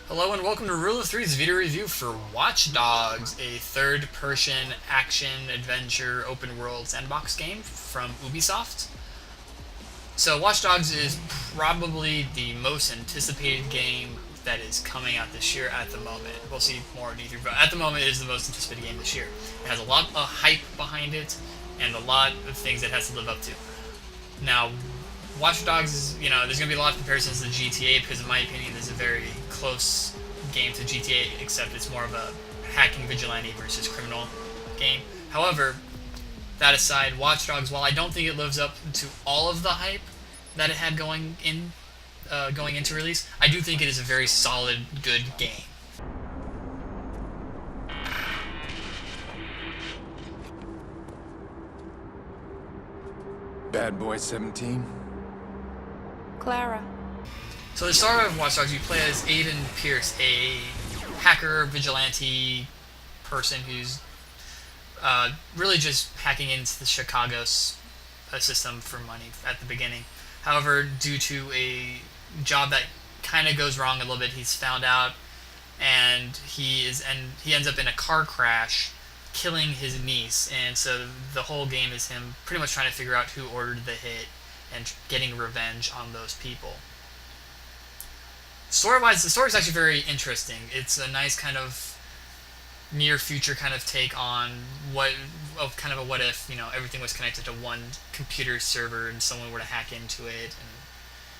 Hello and welcome to Rule of Three's video review for Watch Dogs, a third-person action-adventure open-world sandbox game from Ubisoft. So Watch Dogs is probably the most anticipated game that is coming out this year at the moment. We'll see more in E3, but at the moment it is the most anticipated game this year. It has a lot of hype behind it and a lot of things it has to live up to. Now, Watch Dogs is, there's going to be a lot of comparisons to GTA because, in my opinion, this is a very close game to GTA, except it's more of a hacking vigilante versus criminal game. However, that aside, Watch Dogs, while I don't think it lives up to all of the hype that it had going into release, I do think it is a very solid, good game. Bad Boy 17? Clara. So the star of Watch Dogs, you play as Aiden Pierce, a hacker, vigilante person who's really just hacking into the Chicago system for money at the beginning. However, due to a job that kind of goes wrong a little bit, he's found out, and he ends up in a car crash, killing his niece. And so the whole game is him pretty much trying to figure out who ordered the hit and getting revenge on those people. Story-wise, the story is actually very interesting. It's a nice kind of near-future kind of take on what if, everything was connected to one computer server and someone were to hack into it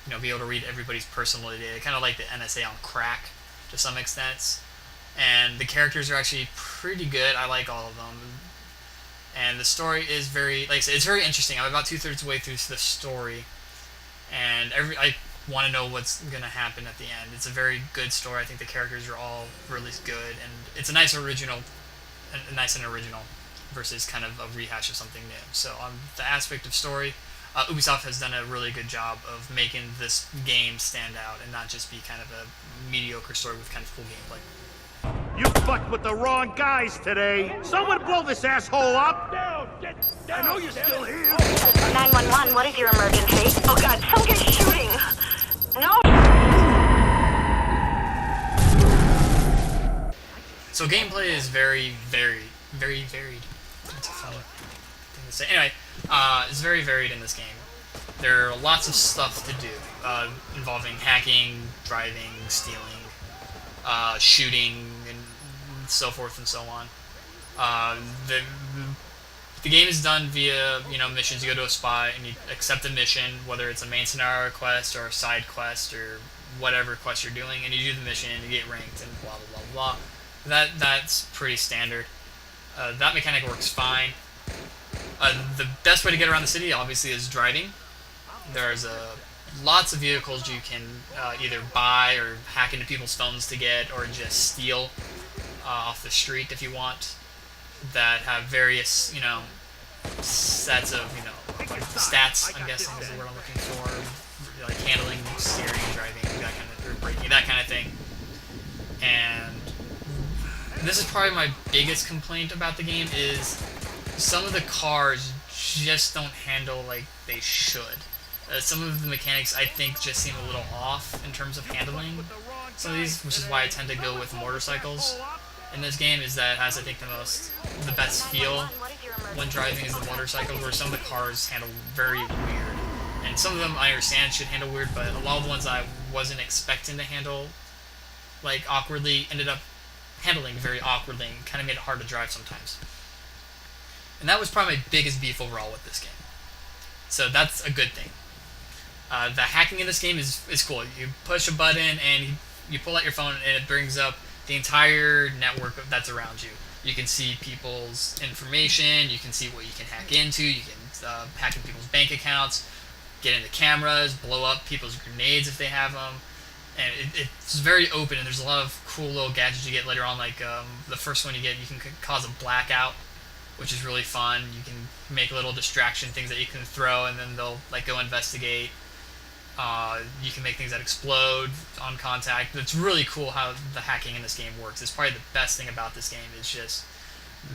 and, be able to read everybody's personal data, kind of like the NSA on crack to some extent. And the characters are actually pretty good. I like all of them. And the story is very, like I said, it's very interesting. I'm about 2/3 way through the story, and I want to know what's going to happen at the end. It's a very good story. I think the characters are all really good, and it's a nice and original versus kind of a rehash of something new. So on the aspect of story, Ubisoft has done a really good job of making this game stand out and not just be kind of a mediocre story with kind of cool gameplay. You fucked with the wrong guys today. Someone blow this asshole up. Get down. I know you're still here. 911, what is your emergency? Oh god, someone's shooting. No. So gameplay is very varied. That's a funny thing to say. Anyway, it's very varied in this game. There are lots of stuff to do, involving hacking, driving, stealing, shooting, and so forth and so on. The game is done via missions. You go to a spot and you accept a mission, whether it's a main scenario quest or a side quest or whatever quest you're doing, and you do the mission and you get ranked and blah blah blah blah. That's pretty standard. That mechanic works fine. The best way to get around the city obviously is driving. There's lots of vehicles you can either buy or hack into people's phones to get, or just steal off the street if you want, that have various, sets of, like stats, I'm guessing is the word I'm looking for, like handling, steering, driving, that kind of, or braking, that kind of thing. And this is probably my biggest complaint about the game, is some of the cars just don't handle like they should. Some of the mechanics, I think, just seem a little off in terms of handling some of these, which is why I tend to go with motorcycles in this game, is that it has, I think, the best feel when driving is the motorcycles, where some of the cars handle very weird. And some of them, I understand, should handle weird, but a lot of the ones I wasn't expecting to handle, like, awkwardly, ended up handling very awkwardly and kind of made it hard to drive sometimes. And that was probably my biggest beef overall with this game. So that's a good thing. The hacking in this game is cool. You push a button and you pull out your phone and it brings up the entire network that's around you. You can see people's information, you can see what you can hack into, you can hack into people's bank accounts, get into cameras, blow up people's grenades if they have them. And it's very open, and there's a lot of cool little gadgets you get later on, like the first one you get, you can cause a blackout, which is really fun. You can make little distraction things that you can throw, and then they'll like go investigate. You can make things that explode on contact. It's really cool how the hacking in this game works. It's probably the best thing about this game, is just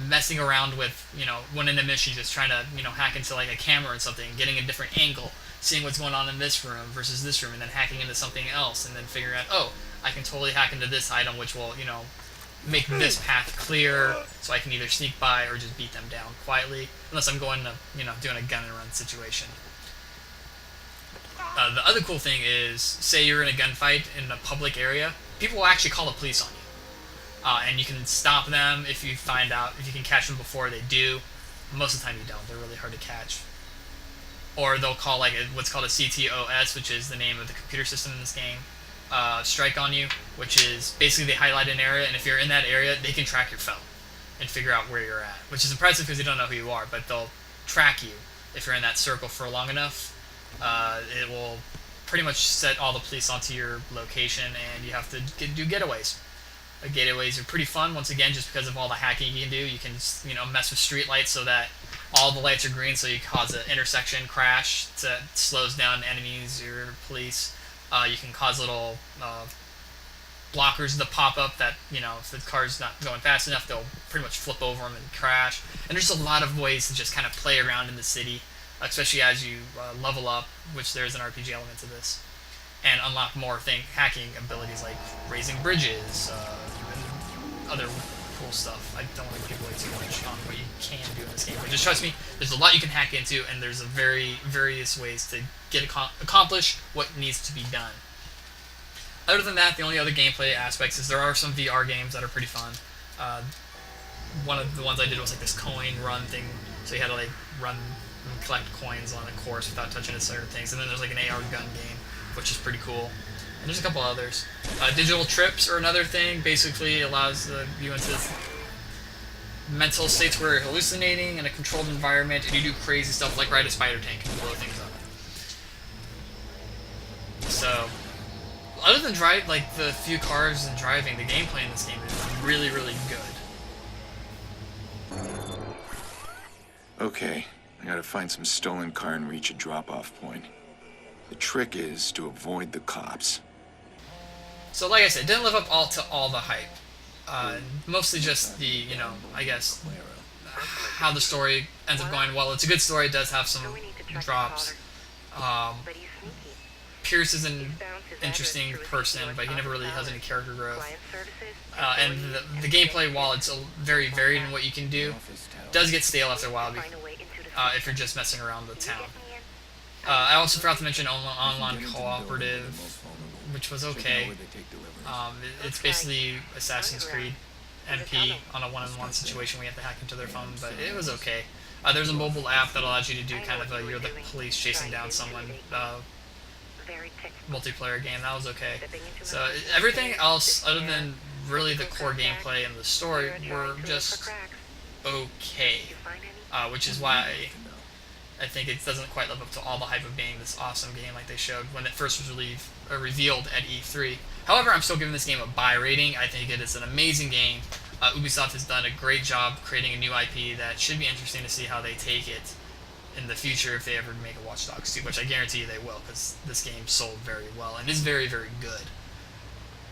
messing around with, when in a mission, just trying to, hack into like a camera or something, getting a different angle, seeing what's going on in this room versus this room, and then hacking into something else, and then figuring out, oh, I can totally hack into this item, which will, make this path clear, so I can either sneak by or just beat them down quietly, unless I'm going to, doing a gun and run situation. The other cool thing is, say you're in a gunfight in a public area, people will actually call the police on you. And you can stop them if you can catch them before they do. Most of the time you don't. They're really hard to catch. Or they'll call what's called a CTOS, which is the name of the computer system in this game, strike on you, which is basically they highlight an area, and if you're in that area, they can track your phone and figure out where you're at, which is impressive because they don't know who you are, but they'll track you if you're in that circle for long enough. It will pretty much set all the police onto your location, and you have to do getaways. Getaways are pretty fun, once again, just because of all the hacking you can do. You can mess with street lights so that all the lights are green, so you cause an intersection crash that slows down enemies or police. You can cause little blockers that pop up that, if the car's not going fast enough, they'll pretty much flip over them and crash. And there's a lot of ways to just kind of play around in the city, especially as you level up, which there's an RPG element to this, and unlock more hacking abilities like raising bridges, and other cool stuff. I don't want to give away too much on what you can do in this game, but just trust me, there's a lot you can hack into, and there's various ways to accomplish what needs to be done. Other than that, the only other gameplay aspects is there are some VR games that are pretty fun. One of the ones I did was this coin run thing, so you had to run and collect coins on a course without touching certain things. And then there's an AR gun game, which is pretty cool. And there's a couple others. Digital trips are another thing. Basically allows you into mental states where you're hallucinating in a controlled environment, and you do crazy stuff like ride a spider tank and blow things up. So, other than the few cars and driving, the gameplay in this game is really, really good. Okay, I gotta find some stolen car and reach a drop-off point. The trick is to avoid the cops. So, like I said, it didn't live up to all the hype. Mostly just the, I guess, how the story ends up going. While it's a good story, it does have some drops. Pierce is an interesting person, but he never really has any character growth. And the gameplay, while it's very varied in what you can do, does get stale after a while if you're just messing around the town. I also forgot to mention online cooperative, which was okay. It's basically Assassin's Creed MP on a one-on-one situation where you have to hack into their phone, but it was okay. There's a mobile app that allows you to do kind of you're the police chasing down someone multiplayer game. That was okay. So everything else other than really the core gameplay and the story were just okay, which is why I think it doesn't quite live up to all the hype of being this awesome game like they showed when it first was revealed at E3. However, I'm still giving this game a buy rating. I think it is an amazing game. Ubisoft has done a great job creating a new IP that should be interesting to see how they take it in the future if they ever make a Watch Dogs 2, which I guarantee you they will, because this game sold very well and is very, very good.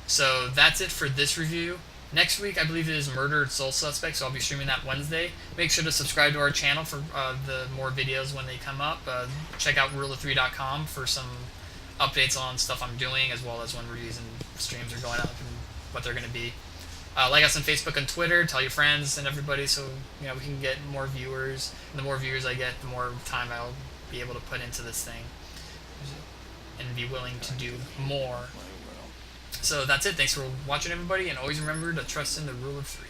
So that's it for this review. Next week, I believe it is Murdered Soul Suspect, so I'll be streaming that Wednesday. Make sure to subscribe to our channel for the more videos when they come up. Check out rule3.com for some updates on stuff I'm doing, as well as when reviews and streams are going up and what they're going to be. Like us on Facebook and Twitter. Tell your friends and everybody so we can get more viewers. And the more viewers I get, the more time I'll be able to put into this thing and be willing to do more. So that's it. Thanks for watching, everybody, and always remember to trust in the rule of 3.